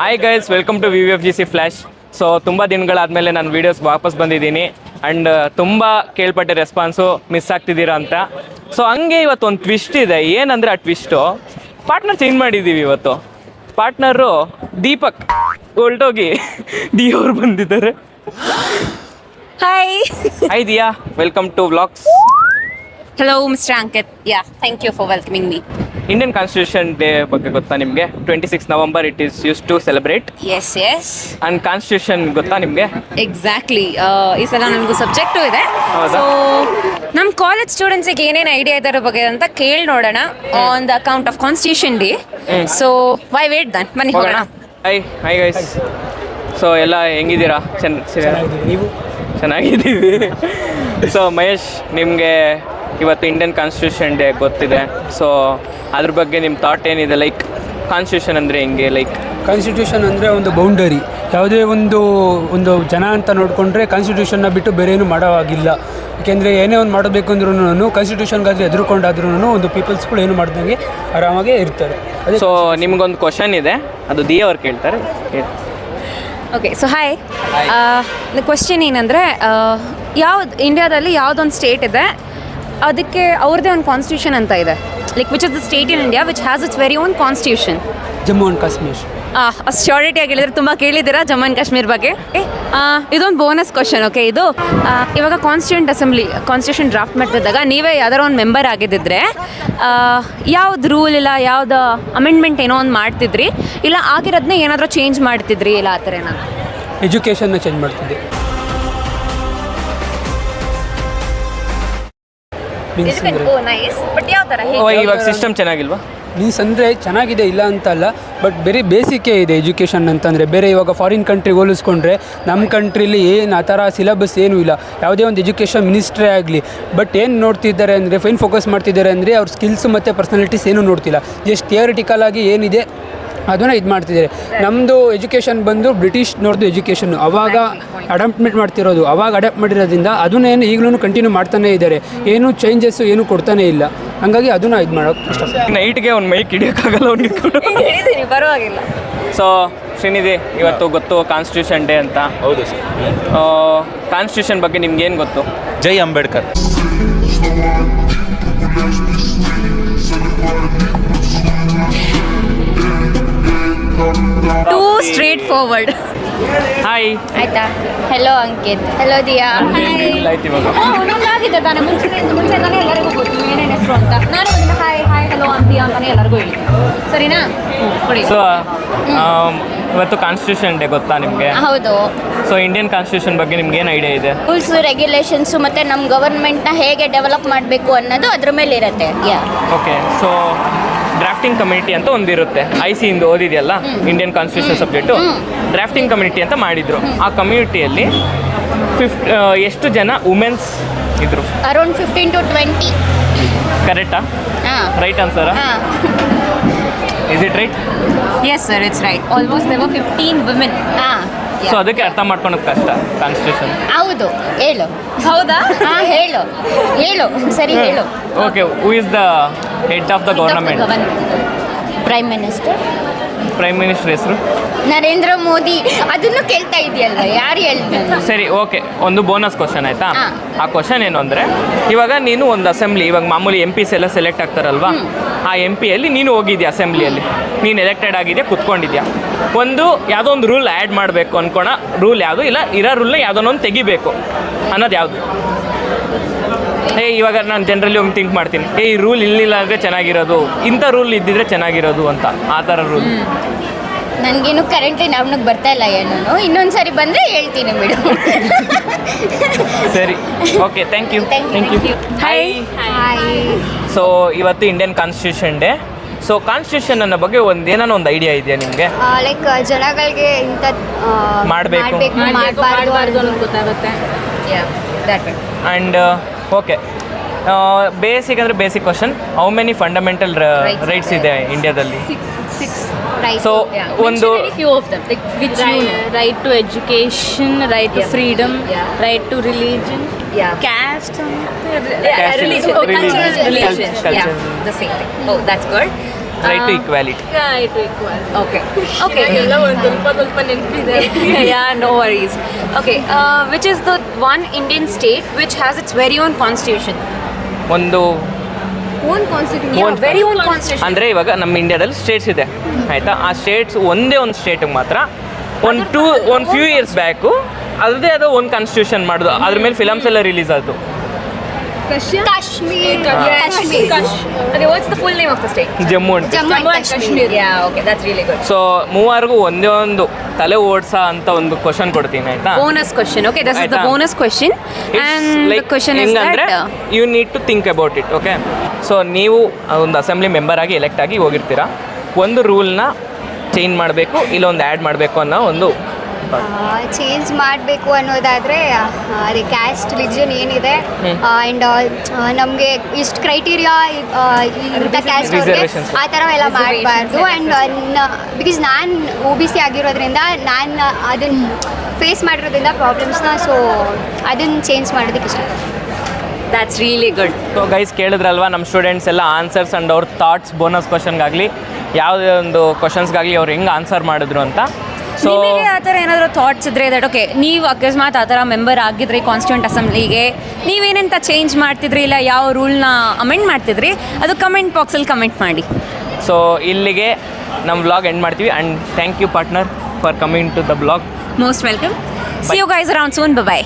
Hi guys, welcome to VVFGC flash. So ತುಂಬ ದಿನಗಳಾದಮೇಲೆ ನಾನು ವೀಡಿಯೋಸ್ ವಾಪಸ್ ಬಂದಿದ್ದೀನಿ ಆ್ಯಂಡ್ ತುಂಬ ಕೇಳ್ಪಟ್ಟೆ ರೆಸ್ಪಾನ್ಸು ಮಿಸ್ ಆಗ್ತಿದ್ದೀರಾ ಅಂತ. ಸೊ ಹಂಗೆ ಇವತ್ತು ಒಂದು ಟ್ವಿಸ್ಟ್ ಇದೆ. ಏನಂದರೆ ಆ ಟ್ವಿಸ್ಟು ಪಾರ್ಟ್ನರ್ ಚೇಂಜ್ ಮಾಡಿದ್ದೀವಿ ಇವತ್ತು. ಪಾರ್ಟ್ನರು ದೀಪಕ್ ಹೊಲ್ಟೋಗಿ ದಿಯೋರು ಬಂದಿದ್ದಾರೆ. Hi hi Diya, welcome to vlogs. Hello mister Ankit. Thank you for welcoming me. Indian constitution day ಬಗ್ಗೆ ಗೊತ್ತಾ ನಿಮಗೆ? 26 November it is use to celebrate. Yes and constitution ಗೊತ್ತಾ ನಿಮಗೆ? ಎಕ್ಸಾಕ್ಟ್ಲಿ. ಈ ಸಲ ನಮಗೂ ಸಬ್ಜೆಕ್ಟು ಇದೆ. ಹೌದಾ? ಸೊ ನಮ್ಮ ಕಾಲೇಜ್ ಸ್ಟೂಡೆಂಟ್ಸಿಗೆ ಏನೇನು ಐಡಿಯಾ ಇದರ ಬಗ್ಗೆ ಅಂತ ಕೇಳಿ ನೋಡೋಣ on the account of constitution day. So why wait then, ಬನ್ನಿ ಹೋಗೋಣ. Hi guys. ಸೊ ಎಲ್ಲ ಹೆಂಗಿದ್ದೀರಾ? ನೀವು ಚೆನ್ನಾಗಿದ್ದೀವಿ. ಸೊ ಮಹೇಶ್, ನಿಮಗೆ ಇವತ್ತು ಇಂಡಿಯನ್ ಕಾನ್ಸ್ಟಿಟ್ಯೂಷನ್ ಡೇ ಗೊತ್ತಿದೆ. ಸೊ ಅದ್ರ ಬಗ್ಗೆ ನಿಮ್ಮ ಥಾಟ್ ಏನಿದೆ? ಲೈಕ್ ಕಾನ್ಸ್ಟಿಟ್ಯೂಷನ್ ಅಂದರೆ ಹೆಂಗೆ? ಲೈಕ್ ಕಾನ್ಸ್ಟಿಟ್ಯೂಷನ್ ಅಂದರೆ ಒಂದು ಬೌಂಡರಿ. ಯಾವುದೇ ಒಂದು ಜನ ಅಂತ ನೋಡಿಕೊಂಡ್ರೆ ಕಾನ್ಸ್ಟಿಟ್ಯೂಷನ್ನ ಬಿಟ್ಟು ಬೇರೆ ಏನು ಮಾಡೋವಾಗಿಲ್ಲ. ಏಕೆಂದರೆ ಏನೇ ಒಂದು ಮಾಡಬೇಕು ಅಂದ್ರೂ ಕಾನ್ಸ್ಟಿಟ್ಯೂಷನ್ಗಾದರೆ ಎದುರುಕೊಂಡಾದ್ರೂ ಒಂದು ಪೀಪಲ್ಸ್ಗಳು ಏನು ಮಾಡ್ದಂಗೆ ಆರಾಮಾಗೇ ಇರ್ತಾರೆ. ಸೊ ನಿಮಗೊಂದು ಕ್ವಶನ್ ಇದೆ, ಅದು ದಿಯಾ ಅವ್ರು ಕೇಳ್ತಾರೆ. Okay, so hi. ಕ್ವಶನ್ ಏನಂದರೆ, ಯಾವ್ದು ಇಂಡಿಯಾದಲ್ಲಿ ಯಾವುದೊಂದು ಸ್ಟೇಟ್ ಇದೆ, ಅದಕ್ಕೆ ಅವ್ರದ್ದೇ ಒಂದು ಕಾನ್ಸ್ಟಿಟ್ಯೂಷನ್ ಅಂತ ಇದೆ. Like which is the state in India which has its very own constitution? Jammu and Kashmir. ಅಷ್ಟು ಶ್ಯೂರಿಟಿಯಾಗಿ ಹೇಳಿದ್ರೆ ತುಂಬ ಕೇಳಿದ್ದೀರಾ ಜಮ್ಮು ಆ್ಯಂಡ್ ಕಾಶ್ಮೀರ್ ಬಗ್ಗೆ. ಇದೊಂದು ಬೋನಸ್ ಕ್ವಶನ್. ಓಕೆ, ಇದು ಇವಾಗ ಕಾನ್ಸ್ಟಿಟ್ಯೂಷನ್ ಡ್ರಾಫ್ಟ್ ಮಾಡ್ತಿದ್ದಾಗ ನೀವೇ ಯಾವ್ದಾರ ಒಂದು ಮೆಂಬರ್ ಆಗಿದ್ದಿದ್ರೆ ಯಾವ್ದು ರೂಲ್ ಇಲ್ಲ ಯಾವ್ದು ಅಮೆಂಡ್ಮೆಂಟ್ ಏನೋ ಒಂದು ಮಾಡ್ತಿದ್ರಿ, ಇಲ್ಲ ಆಗಿರೋದನ್ನೇ ಏನಾದರೂ ಚೇಂಜ್ ಮಾಡ್ತಿದ್ರಿ, ಇಲ್ಲ ಆ ಥರ ಏನಾದ್ರು? ಎಜುಕೇಷನ್ನ ಚೇಂಜ್ ಮಾಡ್ತಿದ್ದೆ. ಬಟ್ ಯಾವ ಥರ? ಇವಾಗ ಸಿಸ್ಟಮ್ ಚೆನ್ನಾಗಿಲ್ವಾ? ಮೀನ್ಸ್ ಅಂದರೆ ಚೆನ್ನಾಗಿದೆ, ಇಲ್ಲ ಅಂತಲ್ಲ, ಬಟ್ ಬೇರೆ ಬೇಸಿಕ್ಕೇ ಇದೆ ಎಜುಕೇಷನ್ ಅಂತಂದರೆ. ಬೇರೆ ಇವಾಗ ಫಾರಿನ್ ಕಂಟ್ರಿಗೆ ಹೋಲಿಸ್ಕೊಂಡ್ರೆ ನಮ್ಮ ಕಂಟ್ರೀಲಿ ಏನು ಆ ಥರ ಸಿಲೆಬಸ್ ಏನೂ ಇಲ್ಲ. ಯಾವುದೇ ಒಂದು ಎಜುಕೇಷನ್ ಮಿನಿಸ್ಟ್ರೇ ಆಗಲಿ, ಬಟ್ ಏನು ನೋಡ್ತಿದ್ದಾರೆ ಅಂದರೆ, ಫೈನ್ ಫೋಕಸ್ ಮಾಡ್ತಿದ್ದಾರೆ ಅಂದರೆ ಅವ್ರ ಸ್ಕಿಲ್ಸ್ ಮತ್ತು ಪರ್ಸನಾಲಿಟೀಸ್ ಏನೂ ನೋಡ್ತಿಲ್ಲ. ಜಸ್ಟ್ ಥಿಯರಿಟಿಕಲ್ ಆಗಿ ಏನಿದೆ ಅದನ್ನು ಇದು ಮಾಡ್ತಿದ್ದಾರೆ. ನಮ್ಮದು ಎಜುಕೇಷನ್ ಬಂದು ಬ್ರಿಟಿಷ್ ನೋಡ್ದು ಎಜುಕೇಷನ್ನು ಅವಾಗ ಅಡಾಪ್ಟ್ಮೆಂಟ್ ಮಾಡ್ತಿರೋದು, ಅವಾಗ ಅಡಾಪ್ಟ್ ಮಾಡಿರೋದ್ರಿಂದ ಅದನ್ನೇನು ಈಗಲೂ ಕಂಟಿನ್ಯೂ ಮಾಡ್ತಾನೇ ಇದ್ದಾರೆ. ಏನೂ ಚೇಂಜಸ್ಸು ಏನೂ ಕೊಡ್ತಾನೇ ಇಲ್ಲ. ಹಾಗಾಗಿ ಅದನ್ನು ಇದು ಮಾಡೋಕ್ಕೆ ಇಷ್ಟ. ನೈಟ್ಗೆ ಒಂದು ಮೈಕ್ ಹಿಡಿಯೋಕ್ಕಾಗಲ್ಲ ಅವ್ನಿಗೆ. ಪರವಾಗಿಲ್ಲ. ಸೊ ಶ್ರೀನಿಧಿ, ಇವತ್ತು ಗೊತ್ತು ಕಾನ್ಸ್ಟಿಟ್ಯೂಷನ್ ಡೇ ಅಂತ. ಹೌದು ಸರ್. ಕಾನ್ಸ್ಟಿಟ್ಯೂಷನ್ ಬಗ್ಗೆ ನಿಮ್ಗೆ ಏನು ಗೊತ್ತು? ಜೈ Ambedkar. Too straightforward. Hi. ಆಯ್ತಾ? ಹೆಲೋ ಅಂಕಿತ್. ಹೆಲೋ ದಿಯಾ. ಆಯ್ತು ಇವಾಗ. ಆಗಿದೆ ತಾನೆ, ಮುಂಚೆ ತಾನೇ ಎಲ್ಲರಿಗೂ ಗೊತ್ತು ಏನೇನು ಹೆಸರು ಅಂತ. ನಾನು ಹಾಯ್ ಹೆಲೋ ಅಂತೀಯಾ ಅಂತಾನೆ ಎಲ್ಲರಿಗೂ ಹೇಳ್ತೀನಿ. ಸರಿನಾ? ಕೊಡಿ. ಸೊ ಇವತ್ತು ಕಾನ್ಸ್ಟಿಟ್ಯೂಷನ್ ಡೇ ಗೊತ್ತಾ ನಿಮಗೆ? ಹೌದು. ಸೊ ಇಂಡಿಯನ್ ಕಾನ್ಸ್ಟಿಟ್ಯೂಷನ್ ಬಗ್ಗೆ ನಿಮ್ಗೆ ಏನು ಐಡಿಯಾ ಇದೆ? ರೂಲ್ಸ್ ರೆಗ್ಯುಲೇಷನ್ಸು ಮತ್ತು ನಮ್ಮ ಗವರ್ಮೆಂಟ್ನ ಹೇಗೆ ಡೆವಲಪ್ ಮಾಡಬೇಕು ಅನ್ನೋದು ಅದ್ರ ಮೇಲೆ ಇರುತ್ತೆ. ಓಕೆ, ಸೊ ಡ್ರಾಫ್ಟಿಂಗ್ ಕಮಿಟಿ ಅಂತ ಒಂದಿರುತ್ತೆ. IC ಇಂದು ಓದಿದೆಯಲ್ಲ Indian constitution subject. Drafting committee ಅಂತ ಮಾಡಿದರು. ಆ ಕಮ್ಯುನಿಟಿಯಲ್ಲಿ ಎಷ್ಟು ಜನ ವುಮೆನ್ಸ್ ಇದ್ರು? Around 15 to 20. ಕರೆಕ್ಟಾ? ಹಾಂ. ರೈಟ್ ಆನ್ಸರಾ? ಹಾಂ. Is it right? Yes sir, it's right. Almost there were 15 women. ಹಾಂ. ಸೊ ಅದಕ್ಕೆ ಅರ್ಥ ಮಾಡ್ಕೊಳೋದು ಕಷ್ಟ ಕಾನ್ಸ್ಟಿಟ್ಯೂಷನ್. ಹೌದು, ಹೇಳು. ಹೌದಾ? ಹಾಂ, ಹೇಳು ಸರಿ ಹೇಳು. Okay, who is the head of the government? Prime minister. Prime minister ಹೆಸರು? ನರೇಂದ್ರ ಮೋದಿ. ಅದನ್ನು ಕೇಳ್ತಾ ಇದೆಯಲ್ಲ, ಯಾರು ಹೇಳ್ತಾರೆ? ಸರಿ, ಓಕೆ, ಒಂದು ಬೋನಸ್ ಕ್ವಶನ್ ಆಯಿತಾ? ಹಾಂ. ಆ ಕ್ವಶನ್ ಏನು ಅಂದರೆ, ಇವಾಗ ನೀನು ಒಂದು ಅಸೆಂಬ್ಲಿ, ಇವಾಗ ಮಾಮೂಲಿ MPs ಎಲ್ಲ ಸೆಲೆಕ್ಟ್ ಆಗ್ತಾರಲ್ವಾ, ಆ MPಯಲ್ಲಿ ನೀನು ಹೋಗಿದ್ಯಾ ಅಸೆಂಬ್ಲಿಯಲ್ಲಿ, ನೀನು ಎಲೆಕ್ಟೆಡ್ ಆಗಿದೆಯಾ, ಕುತ್ಕೊಂಡಿದ್ಯಾ. ಯಾವುದೋ ಒಂದು ರೂಲ್ ಆ್ಯಡ್ ಮಾಡಬೇಕು ಅನ್ಕೋಣ. ರೂಲ್ ಯಾವುದು? ಇಲ್ಲ ಇರೋ ರೂಲ್ನ ಯಾವುದನ್ನೊಂದು ತೆಗಿಬೇಕು ಅನ್ನೋದು ಯಾವುದು? ಇವಾಗ ನಾನು ಜನರಲಿ ಒಂದು ಥಿಂಕ್ ಮಾಡ್ತೀನಿ, ಈ ರೂಲ್ ಇಲ್ಲಿಲ್ಲ ಅಂದರೆ ಚೆನ್ನಾಗಿರೋದು, ಇಂಥ ರೂಲ್ ಇದ್ದಿದ್ರೆ ಚೆನ್ನಾಗಿರೋದು ಅಂತ. ಆ ಥರ ರೂಲ್ ನನಗೇನು ಕರೆಂಟ್ಲಿ ನಮ್ಗೆ ಬರ್ತಾ ಇಲ್ಲ ಏನೂ. ಇನ್ನೊಂದು ಸರಿ ಬಂದರೆ ಹೇಳ್ತೀನಿ ಬಿಡು. ಸರಿ, okay, thank you. Hi. So ಇವತ್ತು Indian constitution day. So constitution ಅನ್ನೋ ಬಗ್ಗೆ ಏನಾನ ಒಂದು ಐಡಿಯಾ ಇದೆಯಾ ನಿಮಗೆ? ಲೈಕ್ ಜನಗಳಿಗೆ ಇಂಥ ಮಾಡಬೇಕು ಮಾಡಬಾರ್ದು ಅನ್ನೋದು ಗೊತ್ತಾಗುತ್ತೆ. ಆ್ಯಂಡ್ ಓಕೆ, ಬೇಸಿಕ್ ಅಂದರೆ basic question, how many fundamental rights ಇದೆ ಇಂಡಿಯಾದಲ್ಲಿ? 6. ಸೊ ಒಂದು few of them, like which right to education, right to freedom, right to religion, caste, religion. Culture. The same thing. Oh, that's good. Right to equality. Right to equal. Okay okay ಎಲ್ಲ ಒಂದು ಸ್ವಲ್ಪ ನೆನಪಿದೆ. yeah, no worries. Okay, which is the one Indian state which has its very own constitution? ಒಂದು Own constitution. Own Yeah, very own constitution. ಅಂದರೆ ಇವಾಗ ನಮ್ಮ ಇಂಡಿಯಾದಲ್ಲಿ States ಇದೆ ಆಯಿತಾ. ಆ ಸ್ಟೇಟ್ಸ್ ಒಂದೇ ಒಂದು ಸ್ಟೇಟಿಗೆ ಮಾತ್ರ ಒಂದು ಫ್ಯೂ ಇಯರ್ಸ್ ಬ್ಯಾಕು ಅದೇ ಅದು ಒಂದು ಕಾನ್ಸ್ಟಿಟ್ಯೂಷನ್ ಮಾಡೋದು. ಅದ್ರ ಮೇಲೆ ಫಿಲಮ್ಸ್ ಎಲ್ಲ ರಿಲೀಸ್ ಆಯಿತು. Kashmir. Okay, what's the full name of the state? Jammu ಅಂತ. Jammu and Kashmir. Yeah, okay, that's really good. So ಮೂವರಿಗೂ ಒಂದೇ ಒಂದು ತಲೆ ಓಡಿಸ ಅಂತ ಒಂದು ಕ್ವಶನ್ ಕೊಡ್ತೀನಿ ಆಯಿತಾ. Bonus question. Okay, this is the ಆಯ್ತಾ? bonus question. And the question is ಹೆಂಗಂದ್ರೆ that you need to think about it. Okay, so ನೀವು ಒಂದು ಅಸೆಂಬ್ಲಿ ಮೆಂಬರ್ ಆಗಿ ಎಲೆಕ್ಟ್ ಆಗಿ ಹೋಗಿರ್ತೀರಾ. ಒಂದು ರೂಲ್ನ ಚೇಂಜ್ ಮಾಡಬೇಕು ಇಲ್ಲ ಒಂದು ಆ್ಯಡ್ ಮಾಡಬೇಕು ಅನ್ನೋ ಒಂದು ಚೇಂಜ್ ಮಾಡಬೇಕು ಅನ್ನೋದಾದರೆ ಅದೇ ಕ್ಯಾಸ್ಟ್ ರಿಲಿಜನ್ ಏನಿದೆ ಆ್ಯಂಡ್ ನಮಗೆ ಇಷ್ಟು ಕ್ರೈಟೀರಿಯಾ ಇಂಥ ಕ್ಯಾಸ್ಟ್ ಅವ್ರಿಗೆ Reservations. ಆ ಥರ ಎಲ್ಲ ಮಾಡಬಾರ್ದು. ಆ್ಯಂಡ್ ಬಿಕಾಸ್ ನಾನು OBC ಆಗಿರೋದ್ರಿಂದ ನಾನು ಅದನ್ನು ಫೇಸ್ ಮಾಡಿರೋದ್ರಿಂದ ಪ್ರಾಬ್ಲಮ್ಸ್ನ, ಸೊ ಅದನ್ನು ಚೇಂಜ್ ಮಾಡೋದಕ್ಕೆ ಇಷ್ಟ. that's really good. So guys ಕೇಳಿದ್ರಲ್ವಾ ನಮ್ಮ ಸ್ಟೂಡೆಂಟ್ಸ್ ಎಲ್ಲ ಆನ್ಸರ್ಸ್ ಆ್ಯಂಡ್ ಅವ್ರ ಥಾಟ್ಸ್ ಬೋನಸ್ ಕ್ವಶನ್ಗಾಗಲಿ ಯಾವುದೇ ಒಂದು ಕ್ವಶನ್ಸ್ಗಾಗಲಿ ಅವ್ರು ಹೆಂಗೆ ಆನ್ಸರ್ ಮಾಡಿದ್ರು ಅಂತ. ಸೊ ನಿಮಗೆ ಆ ಥರ ಏನಾದರೂ ಥಾಟ್ಸ್ ಇದ್ರೆ ದಟ್ ಓಕೆ ನೀವು ಅಕಸ್ಮಾತ್ ಆ ಥರ ಮೆಂಬರ್ ಆಗಿದ್ರಿ ಕಾನ್ಸ್ಟಿಟ್ಯೂಂಟ್ ಅಸೆಂಬ್ಲಿಗೆ, ನೀವೇನಂತ ಚೇಂಜ್ ಮಾಡ್ತಿದ್ರಿ ಇಲ್ಲ ಯಾವ ರೂಲ್ನ ಅಮೆಂಡ್ ಮಾಡ್ತಿದ್ರಿ ಅದು ಕಮೆಂಟ್ ಬಾಕ್ಸಲ್ಲಿ ಕಮೆಂಟ್ ಮಾಡಿ. ಸೊ ಇಲ್ಲಿಗೆ ನಮ್ಮ ವ್ಲಾಗ್ ಎಂಡ್ ಮಾಡ್ತೀವಿ. And thank you partner for coming to the blog. Most welcome. See you guys around soon. By.